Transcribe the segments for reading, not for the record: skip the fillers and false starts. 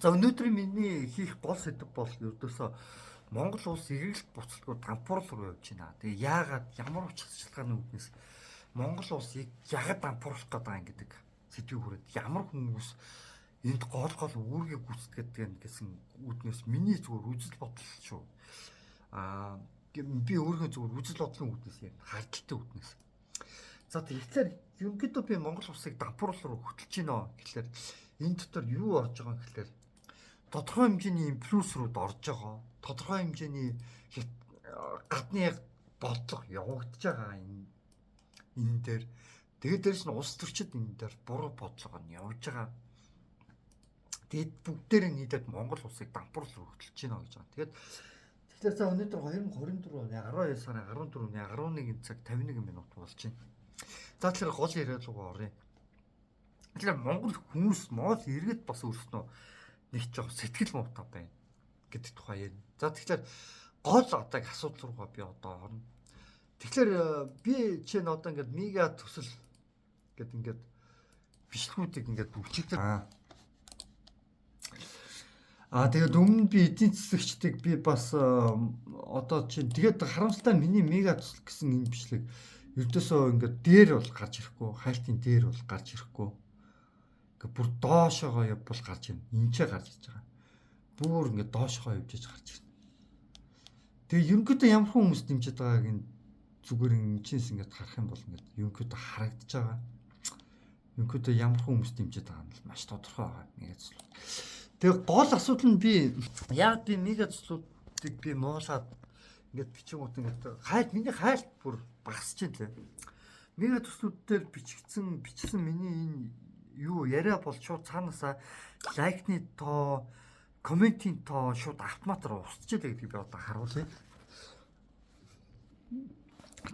За өнөөдрийн миний хийх гол сэдв бол ердөөсөө Монгол улс эргэлт буцалтгүй дампуурл руу явж байна. Тэгээ яагаад ямар учирчилгааны үүднээс Монгол улсыг яагаад дампууруулах гэдэг юм гэдэг сэдвийг хүрээд ямар хүмүүс энд гол үүргээ гүйцэтгэдэг юм гэсэн үүднээс миний зүгээр үзэл бодол шүү. Би өөрөө зүгээр үзэл бодлын үүднээс яг хардталтай үүднээс. За тэгэхээр ерөнхийдөө би Монгол улсыг дампууруулал руу хөтлөж байна гэхлээр энэ дотор юу орж байгаа юм гэхлээр тодорхой хэмжээний инфлюенсерүүд орж байгаа. Тодорхой хэмжээний гадны бодлого явагдаж байгаа энэ дээр. Тэгээд дээрэс нь улс төрчид энэ дээр буруу бодлого нь явж байгаа. Тэгээд бүгдээрээ нийлээд Монгол улсыг дампууруулал руу хөтлөж байна гэж байгаа. Тэгэхээр за өнөөдөр 2024 12 сарын 14-ний 11 цаг 51 минут болж байна. За тэгэхээр гол яриа руу оръё. Тэгэхээр Монгол хүмүүс Монгол иргэд бас өөрснөө нэг ч сэтгэл муутай байна гэдэг тухай ярина. За тэгэхээр гол одоо асуудал руугаа би одоо орно. Тэгэхээр би чинь одоо ингээд мега төсөл гэдэг ингээд бичлэгүүдийг ингээд бүлчилдэг. Тэгээд өмнө би эдийн засагчдыг би бас одоо чинь тэгээд харамсалтай миний мега төсөл гэсэн энэ бичлэг ердөөсөө ингээд дээр бол гарч ирэхгүй, хайлтын дээр бол гарч ирэхгүй. Ингээд бүр доошоогоо явбал гарч ирнэ. Энчээ гарч иж байгаа. Бүр ингээд доошоогоо явж иж гарч ирнэ. Тэгээ ерөнхийдөө ямар хүмүүс дэмжиж байгааг энэ зүгээр энэчээс ингээд харах юм бол ингээд ерөнхийдөө харагдаж байгаа. Ерөнхийдөө ямар хүмүүс дэмжиж байгаа нь маш тодорхой байгаа. Мега төсөл. Тэгээ гол асуудал нь би яг би мега төслүүдийг би моолаад ингээд бичингууд ингээд миний хайлт бүр багасч байна лээ. Мега төслүүдээр бичсэн миний энэ юу яриа бол шууд цаанаасаа лайкны тоо, комментийн тоо шууд автоматар устж ийлээ гэдгийг би одоо харуулъя.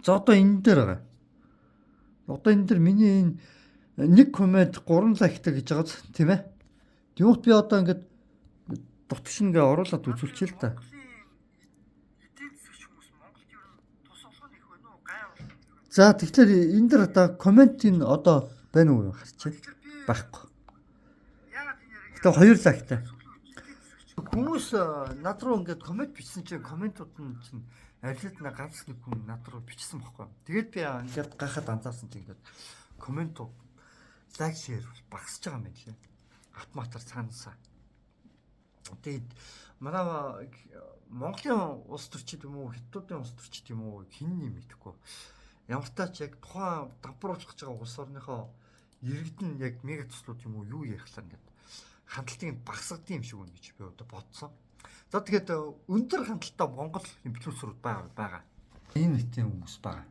За одоо энэ дээр байгаа. Одоо энэ дээр миний энэ нэг коммент 3 лайктай гэж байгаа тийм ээ. Тэгвэл би одоо ингээд дутгш нэгэ оруулаад үзүүлчихье л да. За тэгэхээр энэ дээр одоо комментийн одоо байна уу харчих байхгүй. Гэтэ 2 лайктай. Хүмүүс над руу ингээд коммент бичсэн чинь комментууд нь чинь арилд на ганц нэг хүн над руу бичсэн байхгүй. Тэгээд би ингээд гахад анзаарсан чинь ингээд комментууд лайк шеэр багасж байгаа юм байна лээ. Автоматар цаанасаа. Тэгээд манай Монголын улс төрчид юм уу, Хятадын улс төрчид юм уу хин юм мэдэхгүй. Ямар ч тач яг тухайн дампууруулах гэж байгаа улс орныхоо иргэд нь яг мега төслүүд юм уу юу ярихлаа ингээд хандлтыг багасгадсан юм шиг байна гэж би одоо бодсон. За тэгээд өндөр хандлттай Монгол инфлюенсерүүд байгаа. Энэ нийтийн хүмүүс байгаа.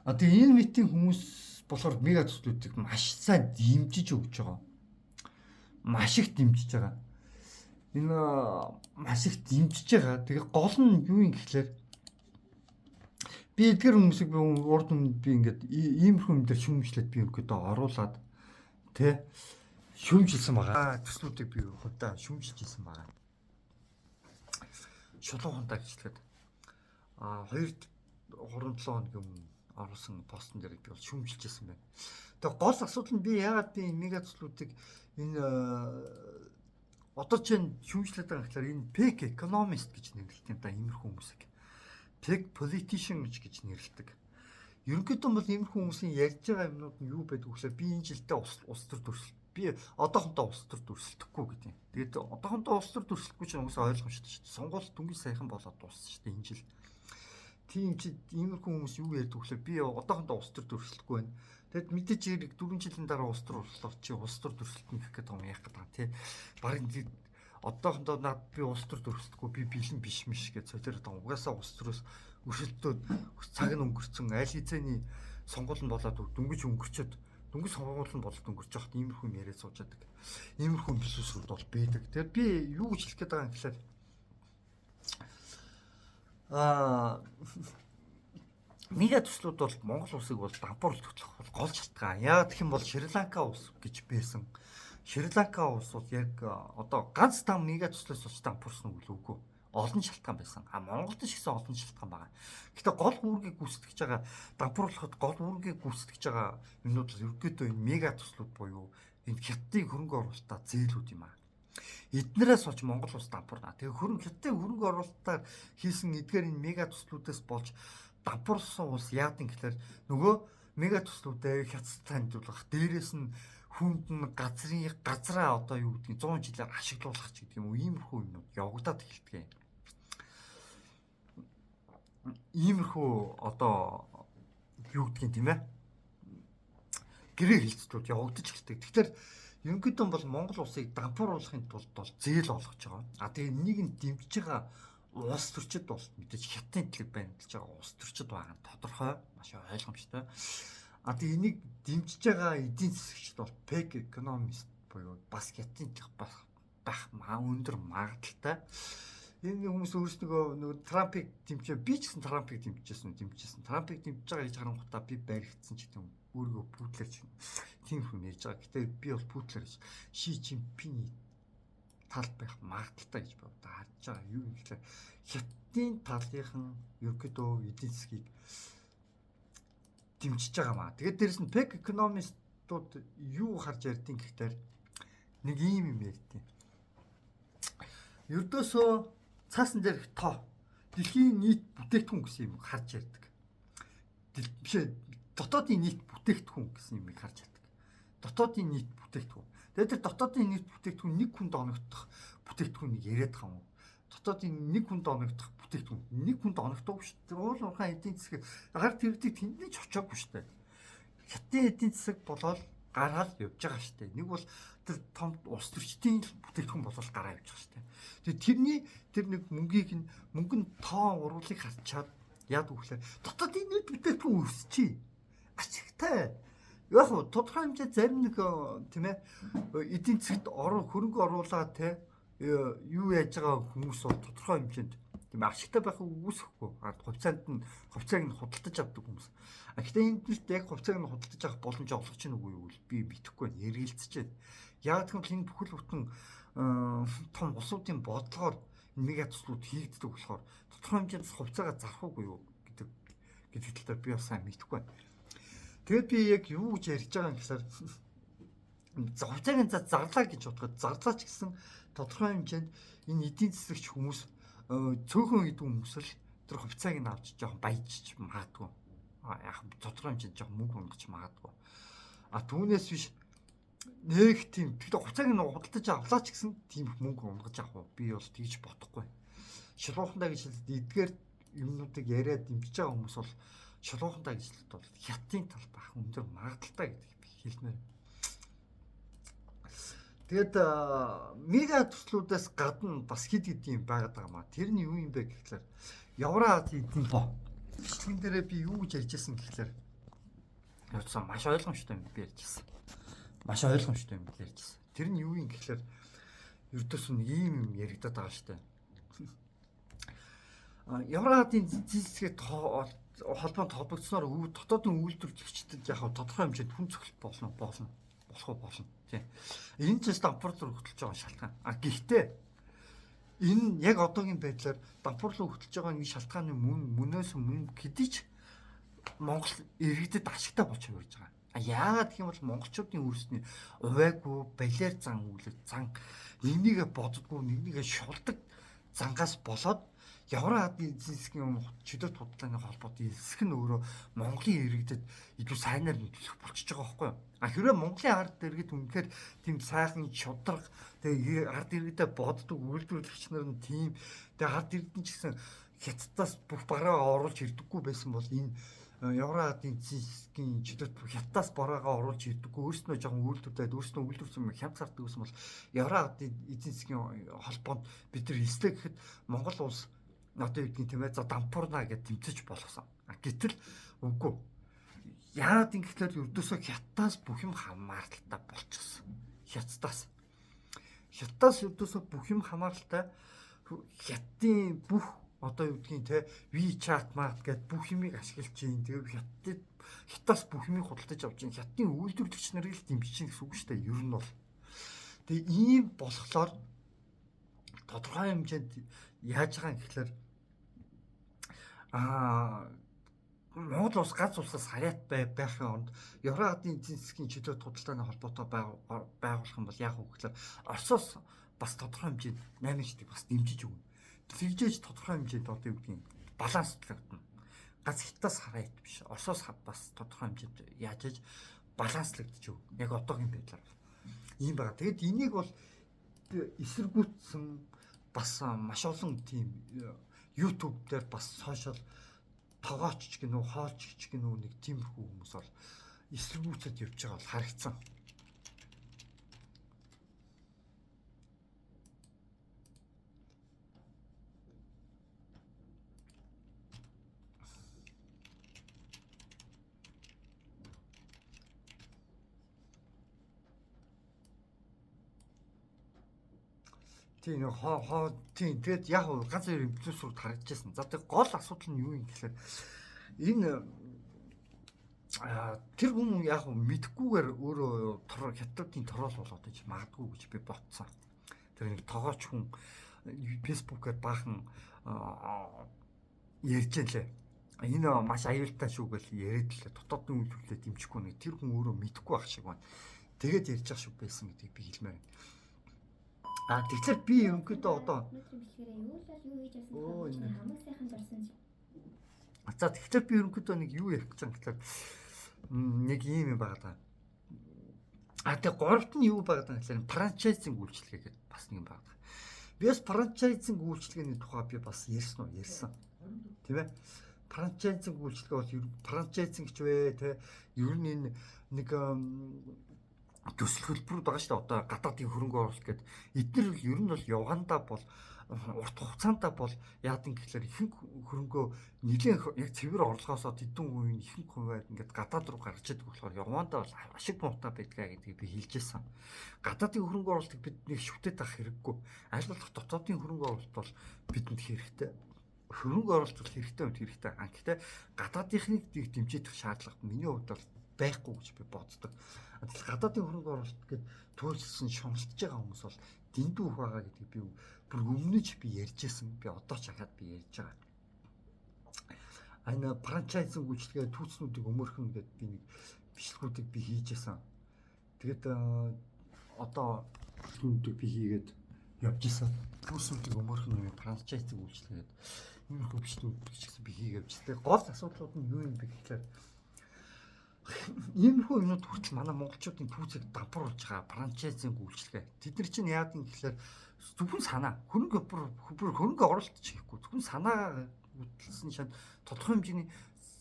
Тэгээ энэ нийтийн хүмүүс болохоор мега төслүүдийг маш сайн дэмжиж өгч байгаа. Маш их дэмжиж байгаа. Энэ маш их дэмжиж байгаа. Тэгээ гол нь юу юм гэхлээр би эдгээр хүмүүсийг би урд нь би ингээд иймэрхүү юм дээр шүүмжлээд би өөртөө оруулаад тэ шүүмжилсэн байгаа. Төслүүдийг би хувьдаа шүүмжилсэн байгаа. Шулуун хунтаа гэжлэхэд 2-3-7 хоногийн өмнө оруулсан постн дээр би бол шүүмжилжсэн байна. Тэгээ гол асуудал нь би яагаад би мега төслүүдийг энэ одоо чинь шүүмжлээд байгаа гэхээр энэ fake economist гэж нэрлэдэг юм да иймэрхүү хүмүүсийг. Fake politician гэж нэрлэдэг. Ерөнхийдөө бол иймэрхүү хүмүүсийн ярьж байгаа юмнууд нь юу байдаг вэ? Би энэ жилдээ улс төр төрсөл. Би одоохондоо улс төр төрсөлдөхгүй гэдэг юм. Тэгээд одоохондоо улс төр төрсөлдөхгүй чинь угсаа ойлгомжтой шүү дээ. Сонгуульд дүнгийн сайхан болоод дууссан шүү дээ энэ жил. Тийм чи иймэрхүү хүмүүс юу ярьдаг вэ? Би одоохондоо улс төр төрсөлдөхгүй байна. Тэгэд мэдээж хэрэг 4 жилийн дараа улс төр урлах чи улс төр төрсөлтөн гэх гэдэг юм яах гэдэг юм тий. Бараг одоохондоо над би улс төр төрсөлдөхгүй би бэлэн биш миш гэж солиороод байгаа. Угаасаа улс төрөөс өршөлтөө цаг нь өнгөрцөн аль хэзээний сонгуул нь болоод дөнгөж өнгөрчөөд дөнгөж сонгуул нь болоод өнгөрч яхад иймэрхүү яриа сууж байдаг. Иймэрхүү инфлюенсерүүд бол байдаг. Тэгэхээр би юу гэж хэлэх гээд байгаа юм гэхлээр мега төслүүд бол Монгол улсыг бол дампууруулж хөтлөх бол гол шалтгаан. Яагаад гэх юм бол Шри-Ланка улс гэж байсан. Шри-Ланка улс бол яг одоо ганц там мега төслөөс болж дампуурсан үгүй. Олон шалтгаан байсан. Монголд ч гэсэн олон шалтгаан байгаа. Гэхдээ гол үүргийг гүйцэтгэж байгаа дампууруулахад гол үүргийг гүйцэтгэж байгаа юмнууд ерөнхийдөө энэ мега төслүүд буюу энэ хятадын хөрөнгө оруулалтаа зээлүүд юм аа. эднэрээс олж Монгол улс дампуурна. Тэгээ хятадын хөрөнгө оруулалтаар хийсэн эдгээр энэ мега төслүүдээс болж дампуурсан улс яадаг гэхээр нөгөө мега төслүүдээ хятад таньжуулах, дээрээс нь хүнд нь газраа одоо юу гэдгийг 100 жилээр ашиглуулах ч гэдэг юм уу, иймэрхүү юмнууд явагдаад эхэлдэг. Иймэрхүү одоо юу гэдгийг тийм ээ гэрээ хилцүүд явагдаж эхэлдэг. Тэгэхээр ерөнхийдөө бол Монгол улсыг дампууруулахын тулд бол зээл олгож байгаа. А тэгээ энийг нь дэмжиж байгаа улс төрчид бол мэдээж хятадын төлөв баримталж байгаа улс төрчид байгаа нь тодорхой, маш ойлгомжтой. А тэгээ энийг дэмжиж байгаа эдийн засагчид бол fake economist буюу бас хятадын төлөв байх өндөр магадaltaй. Энэ хүмүүс өөрсдөө Трампыг дэмжиж, би ч гэсэн Трампыг дэмжижсэн. Трампыг дэмжиж байгаа гэж харангуйтаа би баригдсан ч гэдэг юм. Өөрийгөө Путлерч тийм хүн ярьж байгаа. Гэтэ би бол Путлерч Ши Жинпиний тал байх магадaltaй гэж бодож харж байгаа. Юу юм гэхээр хятадын талынхан ерөөдөө эдийн засгийг дэмжиж байгаа маа. Тэгээд дээрэс нь fake economist-ууд юу харж ярьдیں гэхээр нэг ийм юм ярьдیں۔ Ердөөсөө цаасан дээр тоо дэлхийн нийт бүтээгдэхүүн гэсэн юм харж ярьдаг. Бишээ дотоодын нийт бүтээгдэхүүн гэсэн юмыг харж ярьдаг. Дотоодын нийт бүтээгдэхүүн. Тэгээд тэр дотоодын нийт бүтээгдэхүүн нэг хүнд оногдох бүтээгдэхүүнийг яриад байгаа юм. Дотоодын нэг хүнд оногдох бүтээгдэхүүн. Нэг хүнд оногдоогүй шүү дээ. Уул уурхай эдийн засаг гарт ирдэг тэндээ ч очоогүй шүү дээ. Хятадын эдийн засаг болоод гараад явж байгаа шүү дээ. Нэг бол тэр том улс төрчдийн бүтээгдэхүүн болоод гараа явж байгаа шүү дээ. Тэгээд тэр нэг мөнгөнд тоо уруулыг харчаад яадаг вүлээ. Дотоодын нийт бүтээгдэхүүн өсчихье. Ашигтай. Яг нь тодорхой хэмжээ зарим нэг тийм ээ эдийн засагт хөрөнгө оруулаад те юу яаж байгаа хүмүүс бол тодорхой хэмжээнд тийм ашигтай байх үүсэхгүй. Хувьцааг нь худалдаж авдаг хүмүүс. Гэхдээ энд яг хувьцааг нь худалдаж авах боломж олгож ийн үгүй юу би мэдэхгүй байна. Эргэлзэж байна. Яг гэвэл энэ бүхэл бүтэн том улсуудын бодлогоор мега төслүүд хийгддэг болохоор тодорхой хэмжээнд хувьцаагаа зарах уугүй юу гэдэг талаар би бас сайн мэдэхгүй байна. Тэгэд би яг юу гэж ярьж байгаа юм гэхээр хувьцааг зарлаа гэж бодоход зарлаа ч гэсэн тодорхой хэмжээнд энэ эдийн засагч хүмүүс цөөхөн идэх хүмүүс л тэр хувьцааг нь авч жоохон баяжж магадгүй. Яг тодорхой хэмжээнд жоохон мөнгө унгаж магадгүй. А түүнээс биш нэг тийм тэгэхээр хувьцааг нь худалдаж авлаа ч гэсэн тийм мөнгө унгаж авах би бол тэгж бодохгүй. Шулуухандаа гэж эдгээр юмнуудыг яриад дэмжиж байгаа хүмүүс бол шулуухандаа гэж бол хятадын тал бах өндөр магадaltaй гэдэг би хэлмээр. Тэгээд мега төслүүдээс гадна бас хэд юм байгаад байгаа маа. Тэр нь юу юм бэ гэхлээр Евраз эдийн бичлэгэн дээрээ би юу гэж ярьжсэн гэхлээр явуулсан маш ойлгомжтой юм би ярьжсэн. Маш ойлгомжтой юм ярьжсэн. Тэр нь юу юм гэхлээр ердөөс нь ийм юм яригадаад байгаа штэ. Евразийн зэвсгээ холбоонд холбогдсноор дотоодын үйлдвэрлэгчдэд яг тодорхой хэмжээнд хүн цогцолт болно. Тийм. Энэ ч дампуур руу хөтлөж байгаа шалтгаан. Гэхдээ энэ яг одоогийн байдлаар дампуур руу хөтлөж байгаа нэг шалтгааны мөнөөс хэдий ч Монгол иргэдэд ашигтай болж хувирж байгаа. Яагаад гэх юм бол монголчуудын өөрсний увайгүй балиар зан нэгнийгээ боддгоо нэгнийгээ шулдаг зангаас болоод Евразийн эдийн засгийн чөлөөт худалдааны холбоотой эсэх нь өөрөө Монголын иргэдэд илүү сайнаар нөлөөлөх болчихж байгаа байхгүй юу? Хэрвээ Монголын ард иргэд үнэхээр тийм сайхан шударга тэгээ ард иргэдэд боддог үйлдвэрлэгч нар нь тийм тэгээ ард иргэдэн ч гэсэн хятадаас бүх бараагаа оруулж ирдэггүй байсан бол энэ Евразийн эдийн засгийн чөлөөт хятадаас бараагаа оруулж ирдэггүй өөрснөө жоохон үйлдвэрлээд өөрснөө үйлдвэрсэн хямд сардаг гэсэн бол Евразийн эдийн засгийн холбоонд бид нар эслэх гэхэд Монгол улс одоо юу гэдгийг тийм ээ за дампуурна гэж тэмцэж болгосон. Гэтэл үгүй. Яагаад ингэхээр ердөөсөө хятадаас бүх юм хамааралтай болчихсон. Хятадаас ердөөсөө бүх юм хамааралтай хятадын бүх одоо юу гэдгийг те WeChat мат гэд бүх юмыг ашиглаж чинь тэгээ хятадаас бүх юмыг худалдаж авч чинь хятадын үйлдвэрлэгч нарыг л дэмжиж чинь гэсэн үг шүү дээ. Ер нь бол. Тэгээ ийм болохоор тодорхой хэмжээнд яаж байгаа юм гэхээр Монгол улс ганц улсаас харьяат байхын оронд Евразийн эдийн засгийн чөлөөт худалдааны холбоотой байгуулах юм бол яг үг гэхээр Оросоос бас тодорхой хэмжээнд менеждэг бас дэмжиж өгнө. Тэгжээж тодорхой хэмжээнд одоо юу гэдгийг баланслагдана. Гац хятаас хараад биш. Оросоос бас тодорхой хэмжээнд яаж иж баланслагдчих өг. Яг одоогийн байдлаар ийм байгаа. Тэгэд энийг бол эсэргүүцсэн бас маш олон тийм YouTube дээр бас сошиал тогооч гэнүү, хоолч гэнүү нэг тиймэрхүү хүмүүс бол эсэргүүцэд явж байгаа бол харагдсан. Тийм нэг тийм тэгээд яг ганц хоёр имплюсрууд харагдчихсан. За тэг гол асуудал нь юу юм гэхээр энэ тэр хүн яг мэдхгүйгээр өөрөө хятадын трол болоод иж магадгүй гэж би бодсон. Тэр нэг тогооч хүн фэйсбүүкээр баахан ярьж лээ. Энэ маш аюултай шүү гэж яриад лээ. Дотоодны үйлдвэрлэлээ дэмжихгүй нэг тэр хүн өөрөө мэдхгүй байх шиг байна. Тэгээд ярьж ах шиг байсан гэдгийг би хэлмээр байна. Тэгэхээр би ерөнхийдөө одоо бэлгээрээ юу л юу хийж яасан хамгийн сайхан зарсан. За тэгэхээр би ерөнхийдөө нэг юу ярих гэж байгаа гэхээр нэг юм байгаа даа. Тэгээ гуравт нь юу байгаа даа гэхээр франчайзинг үйлчилгээ гэдэг бас нэг юм байгаа. Би бас франчайзинг үйлчилгээний тухай би бас ярьсан. Тийм ээ. Франчайзинг үйлчилгээ бол франчайзингч вэ те ер нь энэ нэг төсөл хөлбөрүүд байгаа шүү дээ. Одоо гадаадын хөрөнгө оруулалт гэдэг эдгээр ер нь бол явгандаа бол урт хугацаанд бол яадан гэхэлэр ихэнх хөрөнгөө нэлийн яг цэвэр орлогоосоо тэдэн үеийн ихэнх хувиад ингээд гадаад руу гарч идэг болохоор явгандаа бол ашиг муутай байдгаа гэдгийг би хэлжсэн. Гадаадын хөрөнгө оруулалтыг бид нэг шүтээд авах хэрэггүй. Аль болох дотоодын хөрөнгө оруулалт бол бидэнд хэрэгтэй. Хөрөнгө оруулалт бол хэрэгтэй. Гэхдээ гадаадынхныг дэмжиж шаардлагатай миний хувьд бол байхгүй гэж би боддог. Гадаадын хөрөнгө оруулалт гээд туйлсан шуналтж байгаа хүмүүс бол дэндүү их байгаа гэдгийг би бүр өмнөж би ярьжсэн. Би одоо ч ахаад би ярьж байгаа. Энэ франчайзинг үйлчлэгээ түүцнүүдийг өмөрхөн гэдэг би нэг бичлэгүүдийг би хийжсэн. Тэгээд одоо түүнүүдийг би хийгээд явж исэн. Түүцнүүдийг өмөрхөн нэг франчайзинг үйлчлэгээд энэ хөвчлүүд гэсэн би хийгээд явж. Тэгээд гол асуудлууд нь юу юм бэ гэхээр иймэрхүү юмнууд хүртэл манай монголчуудын түүцийг давбруулж байгаа франчайзинг үйлчлэгээ. Тэд нар чинь яад юм гэхээр зөвхөн санаа, хөрөнгө оруулалт хийхгүй. Зөвхөн санаа хөдөлсөн шат тодорхой хэмжээний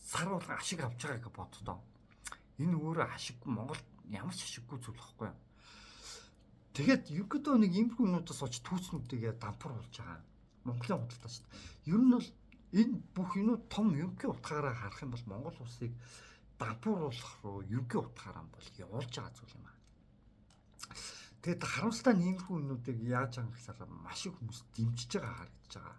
сар болгон ашиг авч байгаа гэж боддоо. Энэ өөрөө ашиггүй Монгол ямар ч ашиггүй зүйл байхгүй юу? Тэгэхэд ерөөдөө нэг иймэрхүү юмнуудаас олж түүцнүүдийг давбруулж байгаа. Монголын худалдаа шүү дээ. Ер нь бол энэ бүх юмуд том ерөнхий утгаараа харах юм бол Монгол улсыг давбруулах руу ерөнхий утгаараа бол явуулж байгаа зүйл юм аа. Тэгэд харамсалтай нэмэрхүү юмнуудыг яаж байгаа гэхээр маш их хүмүүс дэмжиж байгаа харагдаж байгаа.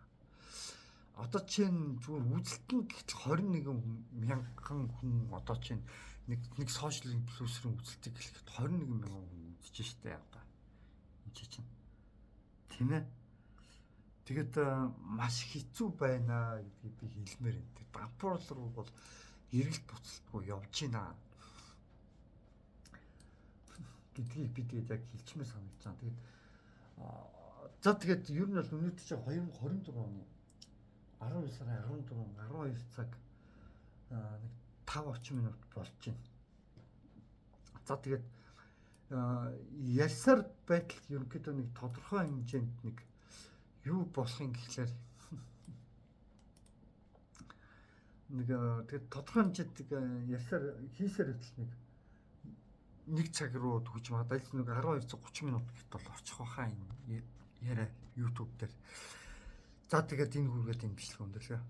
Одоо чинь зүгээр үзэлтэн гэтэл 21 мянган хүн одоо чинь нэг сошиал инфлюенсерийн үзэлтийг хэлэхэд 21 мянган хүн үзэж штэ одоо. Энд чинь тийм ээ. Тэгэд маш хэцүү байна гэдгийг би хэлмээр байна. Тэг давбруул руу бол эргэлт буцалтгүй явж байна гэдгийг би тэгээд яг хэлчмээр санагдаж байна. Тэгээд за тэгээд ер нь бол өнөөдөр чинь 2024 оны 12 сарын 14 12 цаг нэг 5:30 минут болж байна. За тэгээд ялсаар байтал ерөнхийдөө нэг тодорхой хэмжээнд нэг юу болох юм гэхлээр нэг тэгээд тодорхой хэмжээнд ялсаар хийсээр хэвчээ нэг цаг руу төгж магадгүй нэг 12 цаг 30 минут гэт бол орчих واخа энэ яриа YouTube дээр. За тэгээд энэ хүргээд энэ бичлэг өндөрлөө.